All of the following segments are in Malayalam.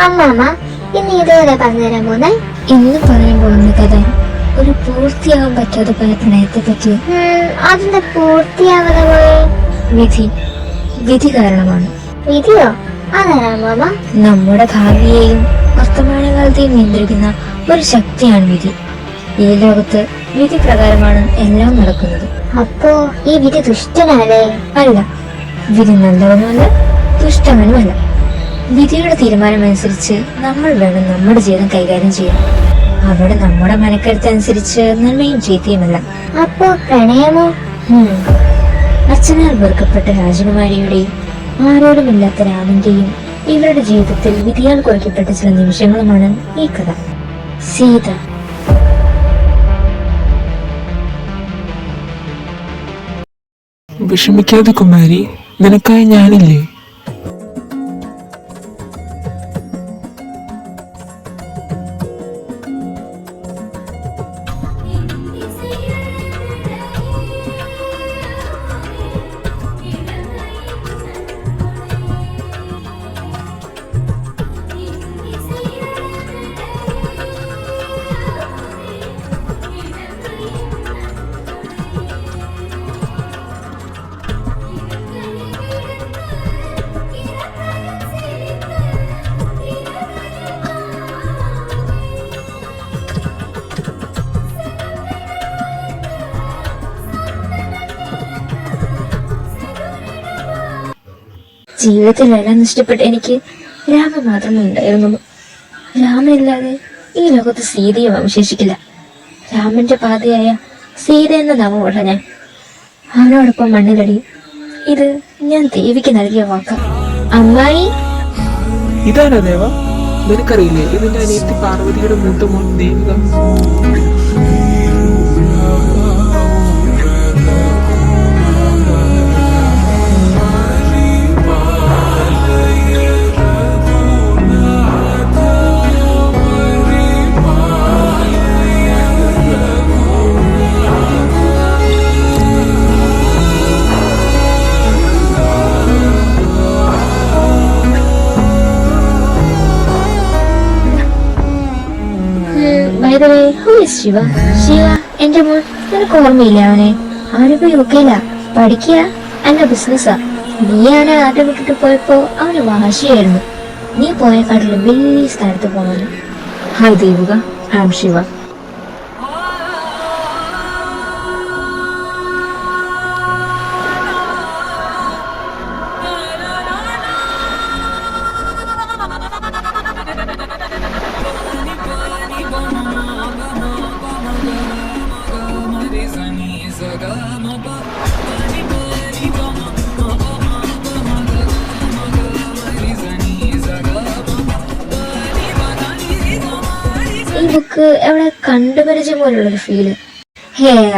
അമ്മാമ്മ ഇന്ന് ഇതുവരെ പറഞ്ഞുതരാൻ പോന്നെ? ഇന്ന് പറയാൻ പോകുന്ന കഥ ഒരു പൂർത്തിയാകാൻ പറ്റാതെ പോയ പ്രണയത്തെ പറ്റി. അതിന്റെ പൂർത്തിയാകാതെ പോയ വിധി കാരണമാണ്. വിധിയോ? അതാണ് അമ്മാമ്മ. നമ്മുടെ ഭാവിയെയും വർത്തമാനകാലത്തെയും നിയന്ത്രിക്കുന്ന ഒരു ശക്തിയാണ് വിധി. ഈ ലോകത്ത് വിധി പ്രകാരമാണ് എല്ലാം നടക്കുന്നത്. അപ്പോ ഈ വിധി ദുഷ്ടനല്ലേ? അല്ല, വിധി നല്ലവനുമല്ല ദുഷ്ടവനുമല്ല. വിധിയുടെ തീരുമാനമനുസരിച്ച് നമ്മൾ വേണം നമ്മുടെ ജീവിതം കൈകാര്യം ചെയ്യാൻ. അവിടെ നമ്മുടെ മനക്കരുത്തനുസരിച്ച് നന്മയും ചീത്തയുമല്ല. അപ്പോ പ്രണയമോ? അച്ഛനാൽ വെറുക്കപ്പെട്ട രാജകുമാരിയുടെയും ആരോടുമില്ലാത്ത രാമന്റെയും ഇവരുടെ ജീവിതത്തിൽ വിധിയാൽ കുറയ്ക്കപ്പെട്ട ചില നിമിഷങ്ങളുമാണ് ഈ കഥ. സീത. വിഷമിക്കാതെ കുമാരി, നിനക്കായി ഞാനില്ലേ? ജീവിതത്തിലെല്ലാം നഷ്ടപ്പെട്ട എനിക്ക് രാമൻ മാത്രമേ ഉണ്ടായിരുന്നുള്ളൂ. രാമനില്ലാതെ ഈ ലോകത്ത് സീതയും അവശേഷിക്കില്ല. രാമന്റെ പാതയായ സീത എന്ന നാമമുള്ള ഞാൻ അവനോടൊപ്പം മണ്ണിലടിയും. ഇത് ഞാൻ ദേവിക്ക് നൽകിയ വാക്ക. അമ്മായി. ഇതാണോ ദേവ? നിനക്കറിയില്ലേ ഇതിന്റെ അനിയത്തി പാർവതിയുടെ മൂത്ത മോൻ ദേവിക? ശിവ എന്റെ മോൻ. നിനക്ക് ഓർമ്മയില്ല അവനെ? അവനിപ്പോ യുകെയിലാ. പഠിക്കുക അല്ല ബിസിനസ്സാ. നീയാണ് ആദ്യം വിട്ടിട്ട് പോയപ്പോ അവന് വാശിയായിരുന്നു നീ പോയെക്കാട്ടിലും വലിയ സ്ഥലത്ത് പോകണം. Hi Devika, I am Shiva. ഈ ബുക്ക് എവിടെ കണ്ടുപരിചയം പോലുള്ളൊരു ഫീല്.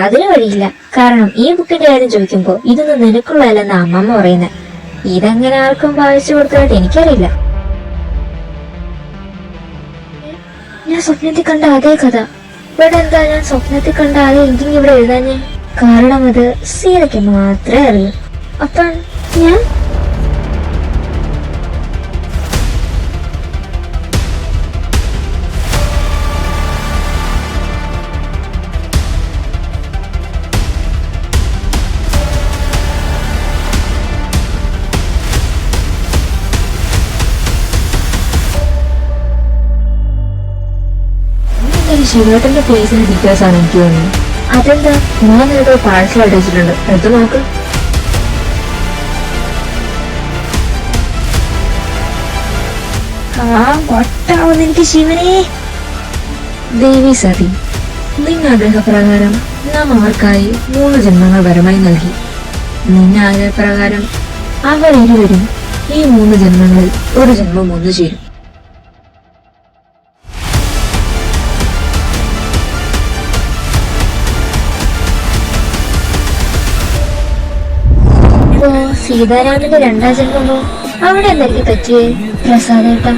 അതിന് വഴിയില്ല. കാരണം ഈ ബുക്കിന്റെ കാര്യം ചോദിക്കുമ്പോ ഇതൊന്നും നിനക്കുള്ളതല്ലെന്ന് അമ്മമ്മ പറയുന്നത്. ഇതെങ്ങനെ ആർക്കും വായിച്ചു കൊടുത്തതായിട്ട് എനിക്കറിയില്ല. ഞാൻ സ്വപ്നത്തിൽ കണ്ട അതേ കഥ. ഇവിടെ എന്താ ഞാൻ സ്വപ്നത്തിൽ കണ്ട അതേ എൻഡിങ് ഇവിടെ എഴുതാഞ്ഞേ? കാരണം അത് സീതയ്ക്ക് മാത്രമേ അറിയൂ. അപ്പം ഞാൻ ശിവേട്ടന്റെ ഫേസിന് ഡീറ്റെയിൽസ് ആണ് എനിക്ക് തോന്നുന്നത്. അതെന്താ? ഞാൻ ഏതോ പാഴ്സൽ അടിച്ചിട്ടുണ്ട്, എടുത്ത് നോക്ക്. വട്ടാവുന്ന എനിക്ക് ശിവനെ. ദേവി സതി, നിന്റെ ആഗ്രഹപ്രകാരം നാം അവർക്കായി 3 ജന്മങ്ങൾ വരമായി നൽകി. നിന്റെ ആഗ്രഹപ്രകാരം അവരിരുവരും ഈ 3 ജന്മങ്ങളിൽ ഒരു ജന്മം ഒന്നു ചേരും. സീതാരാമന്റെ 2ാം ജന്മമോ? അവിടെ എന്തായിരിക്കും പറ്റിയേ? പ്രസാദേട്ടാ,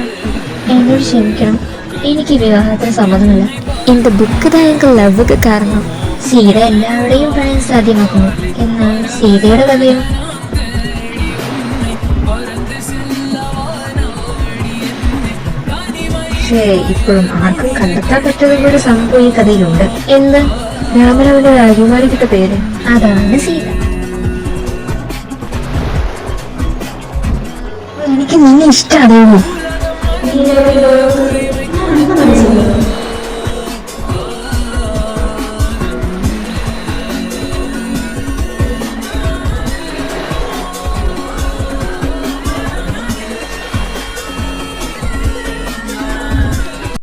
എന്നോട് ക്ഷമിക്കണം. എനിക്ക് വിവാഹത്തിന് സമ്മതമില്ല. എന്റെ ബുക്ക് താങ്കൾ ലവ് കാരണം സീത എല്ലാവരുടെയും പ്രണയം സാധ്യമാക്കുന്നു. എന്നാൽ സീതയുടെ കഥയോ? പക്ഷേ ഇപ്പോഴും ആർക്കും കണ്ടെത്താൻ പറ്റാത്ത ഒരു സംഭവം ഈ കഥയിലുണ്ട്. എന്ത്? രാമനവന്റെ രാജകുമാരി കിട്ട പേര് അതാണ് സീത. എനിക്ക് നിന്നെ ഇഷ്ടമാണ്.